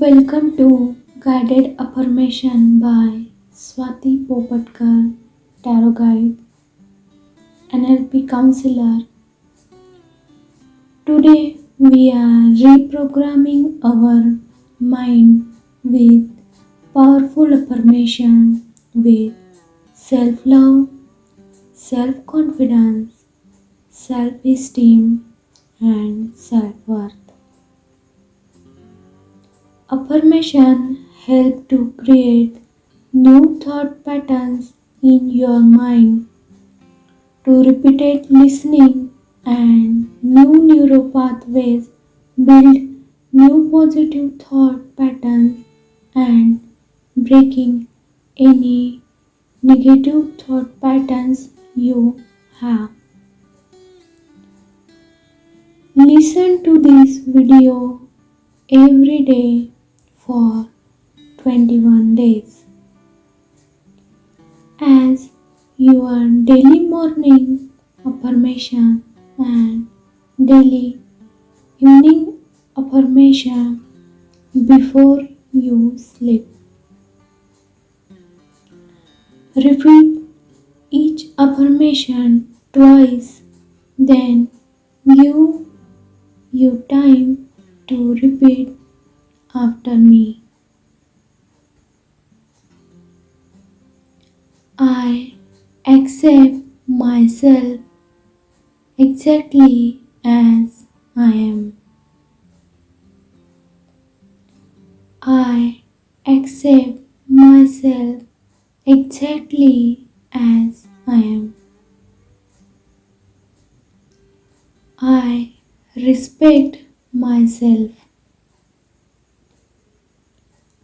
Welcome to Guided Affirmation by Swati Popatkar, Tarot Guide, NLP Counselor. Today we are reprogramming our mind with powerful affirmation with self-love, self-confidence, self-esteem and self-worth. Affirmation help to create new thought patterns in your mind to repeated listening and new neural pathways build new positive thought patterns and breaking any negative thought patterns you have. Listen to this video every day for 21 days as your daily morning affirmation and daily evening affirmation before you sleep. Repeat each affirmation twice, then give you time to repeat after me. I accept myself exactly as I am. I accept myself exactly as I am. I respect myself.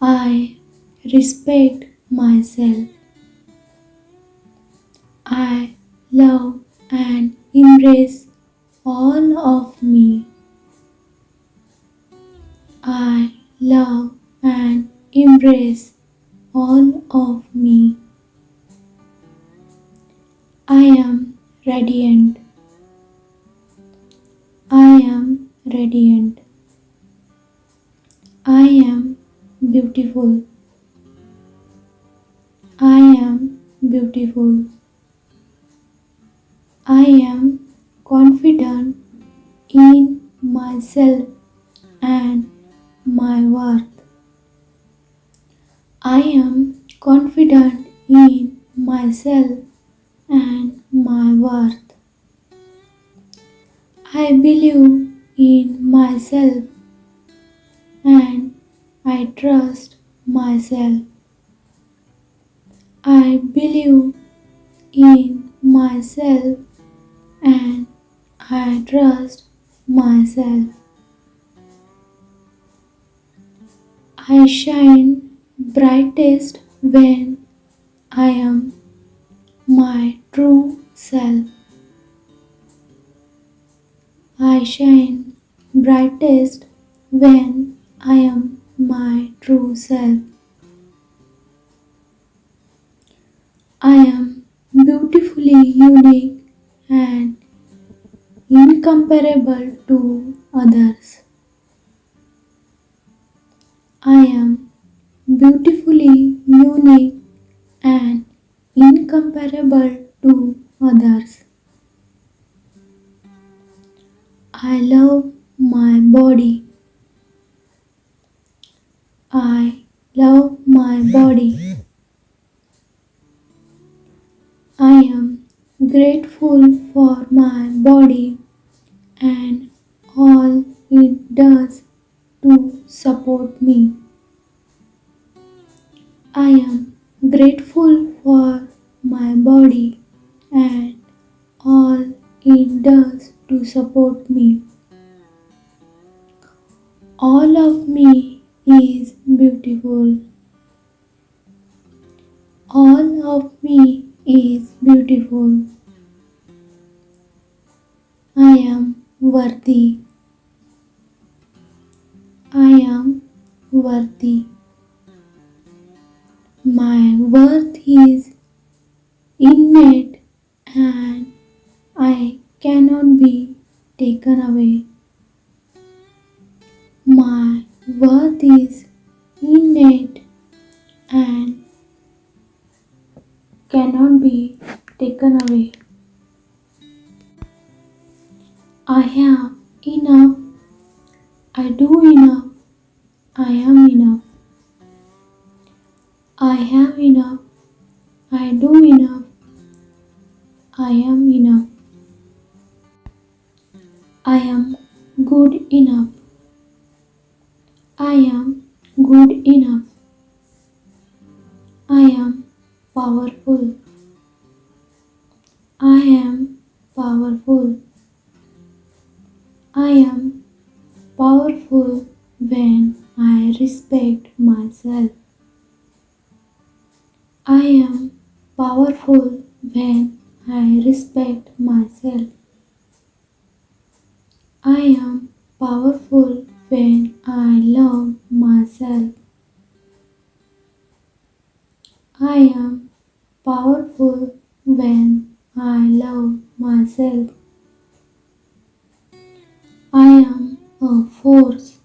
I respect myself. I love and embrace all of me. I love and embrace all of me. I am radiant. I am radiant. I am beautiful. I am beautiful. I am confident in myself and my worth. I am confident in myself and my worth. I believe in myself and I trust myself. I believe in myself and I trust myself. I shine brightest when I am my true self. I shine brightest when I am my true self. I am beautifully unique and incomparable to others. I am beautifully unique and incomparable to others. I love my body. I love my body. I am grateful for my body and all it does to support me. I am grateful for my body and all it does to support me. All of me is beautiful. All of me is beautiful. I am worthy. I am worthy. My worth is innate and I cannot be taken away. My worth is innate and cannot be taken away. I have enough, I do enough, I am enough. I have enough, I do enough, I am enough. I am good enough, I am good enough. I am powerful, I am powerful. I am powerful when I respect myself. I am powerful when I respect myself. I am powerful when I love myself. I am powerful when I love myself. I am a force.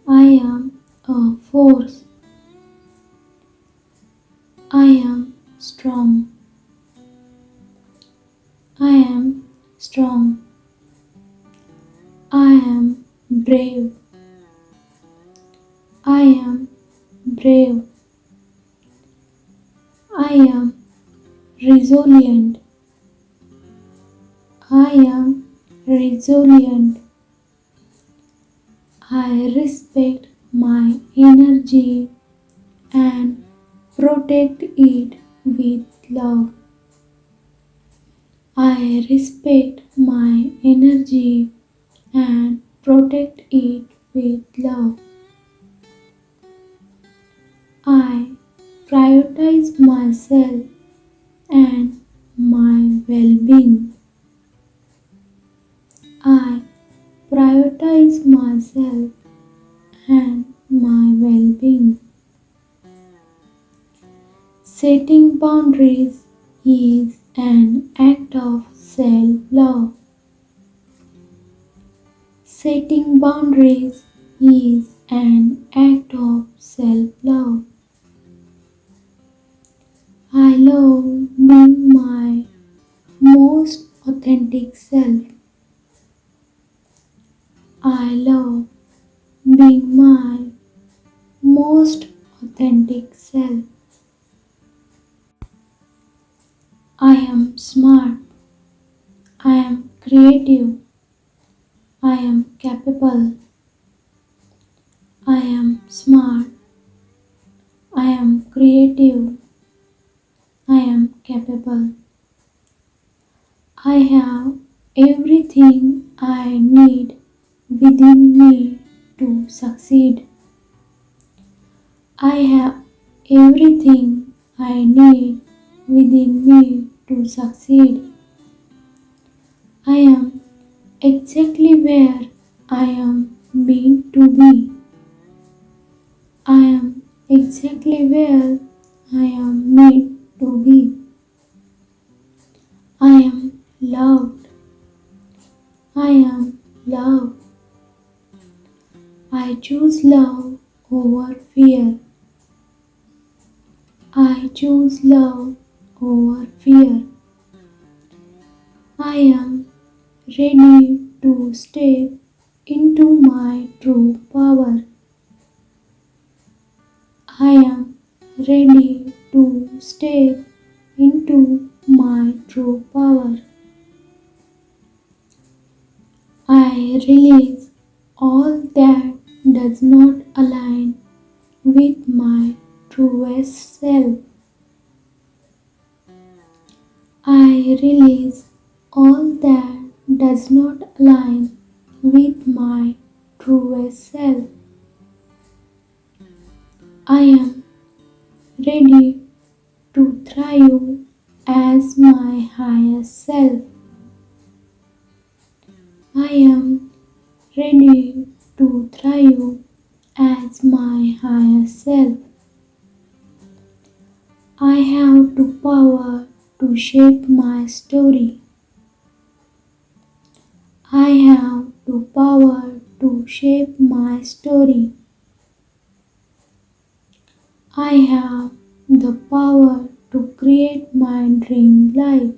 I am a force. I am strong. I am strong. I am brave. I am brave. I am resilient. I am resilient. I respect my energy and protect it with love. I respect my energy and protect it with love. I prioritize myself and my well-being. I prioritize myself and my well-being. Setting boundaries is an act of self-love. Setting boundaries is an act of self-love. I love being my most authentic self. I love being my most authentic self. I am smart. I am creative. I am capable. I am smart. I am creative. I am capable. I have everything I need within me to succeed. I have everything I need within me to succeed. I am exactly where I am meant to be. I am exactly where I am meant to be. I am loved. I am loved. I choose love over fear. I choose love over fear. I am ready to step into my true power. I am ready to step into my true power. I release all that does not align with my truest self. I release all that does not align with my truest self. I am ready to thrive as my highest self. I am ready to thrive as my highest self. I have the power to shape my story. I have the power to shape my story. I have the power to create my dream life.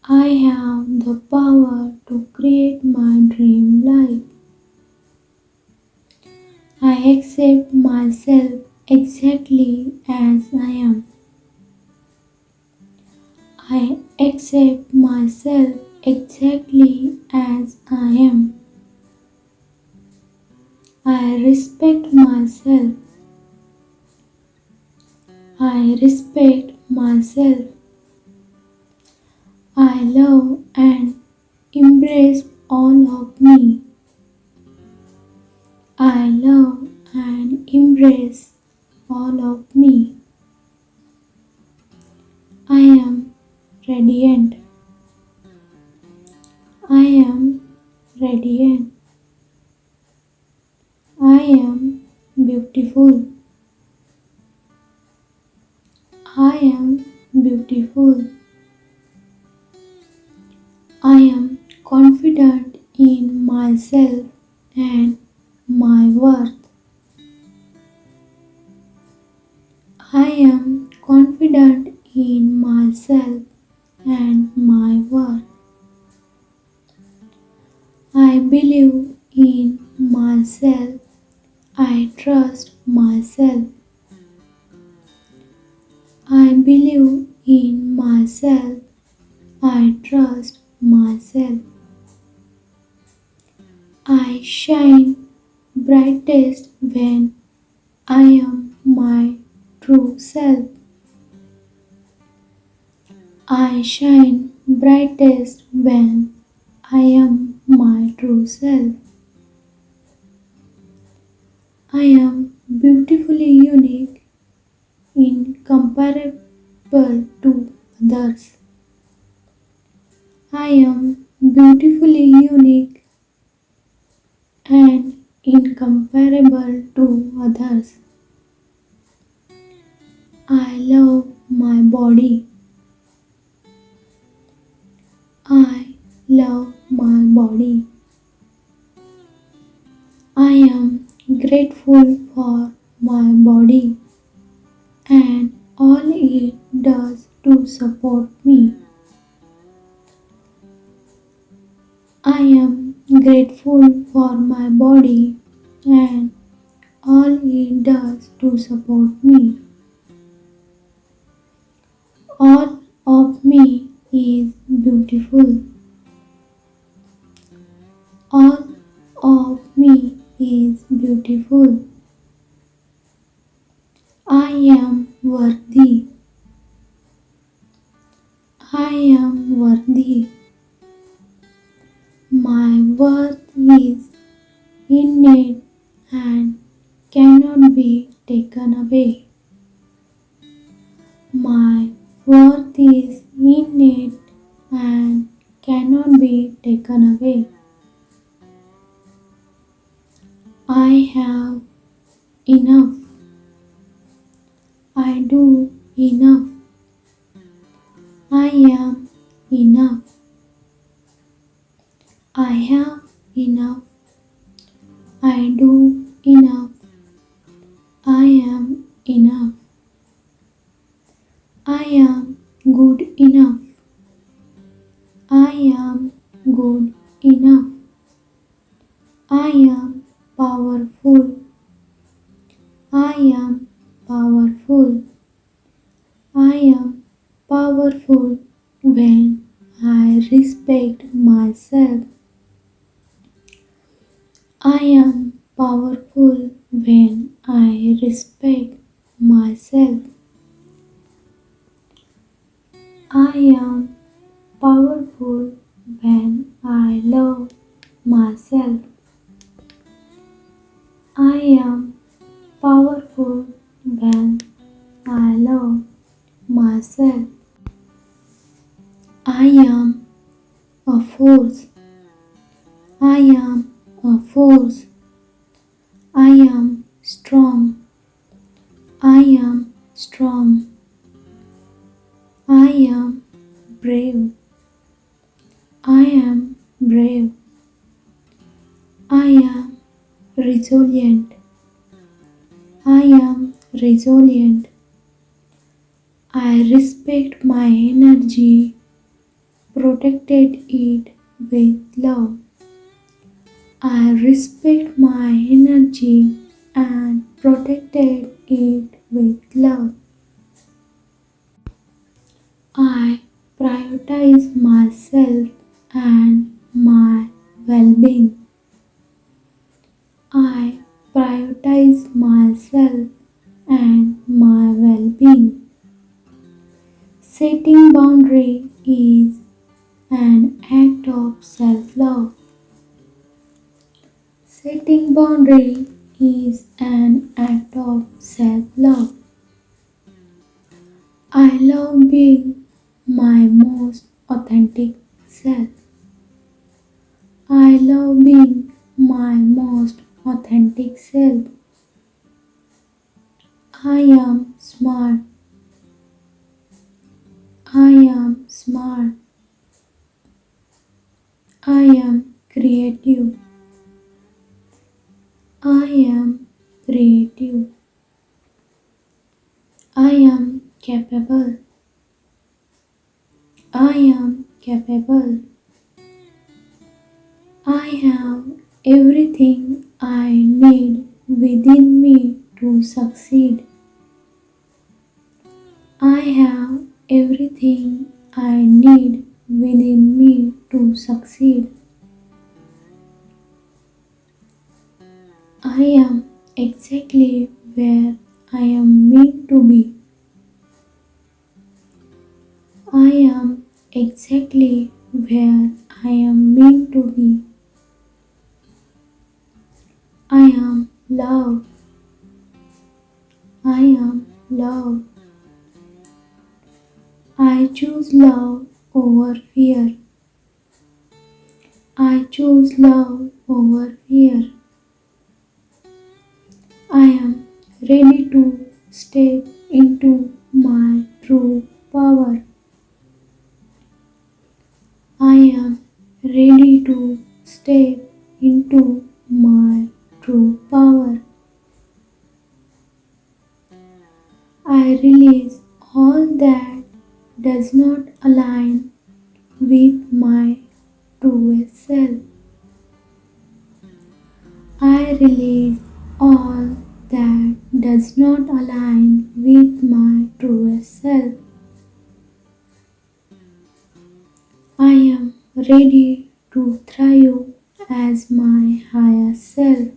I have the power to create my dream life. I accept myself exactly as I am. I accept myself exactly as I am. I respect myself. I respect myself. I love and embrace all of me. I love and embrace all of me. I am radiant. I am radiant. I am beautiful. I am beautiful. I am confident in myself and my worth. I am confident in myself and my worth. I believe in myself. I trust myself. I believe in myself. I trust myself. I shine brightest when I am my true self. I shine brightest when I am my true self. I am beautifully unique, incomparable to others. I am beautifully unique and incomparable to others. I love my body. I love my body. I am grateful for my body and all it does to support me. I am grateful for my body and all it does to support me. All of me is beautiful. All of me is beautiful. I am worthy. I am worthy. My worth is innate and cannot be taken away. My worth is innate and cannot be taken away. I have enough. I do enough. I am enough. I have enough. I do enough. I am enough. I am good enough. I am good enough. I am powerful. I am powerful. I am powerful when I respect myself. I am powerful when I respect myself. I am powerful when I love myself. I am powerful when I love myself. I am a force. I am a force. I am strong. I am strong. I am brave. I am brave. I am resilient. I am resilient. I respect my energy, protected it with love. I respect my energy and protected it with love. I prioritize myself and my well-being. I prioritize myself and my well-being. Setting boundary is an act of self-love. Setting boundary is an act of self-love. I love being my most authentic self. I love being my most authentic self. I am smart. I am smart. I am creative. I am creative. I am capable. I am capable. I have everything I need within me to succeed. I have everything I need within me to succeed. I am exactly where I am meant to be. I am exactly where I am meant to be. I am love. I am love. I choose love over fear. I choose love over fear. I am ready to step into my true power. I am ready to step into my true power. I release all that does not align with my truest self. I release all that does not align with my truest self. I am ready to thrive as my higher self.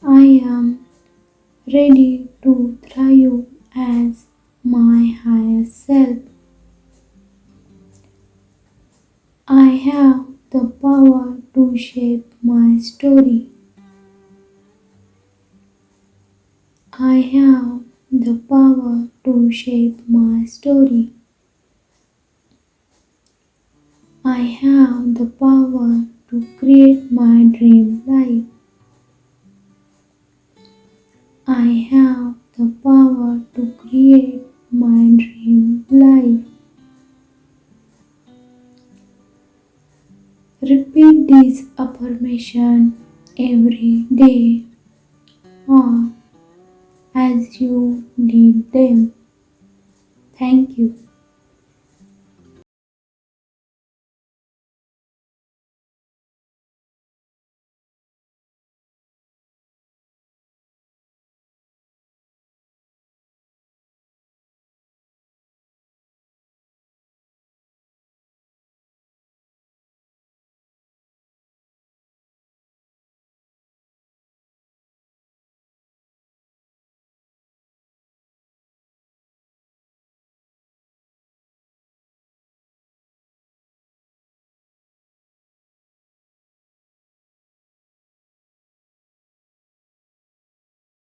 I am ready to thrive as my higher self. I have the power to shape my story. I have the power to shape my story. I have the power to create my dream life. I have the power to create my dream life. Repeat this affirmation every day or as you need them. Thank you.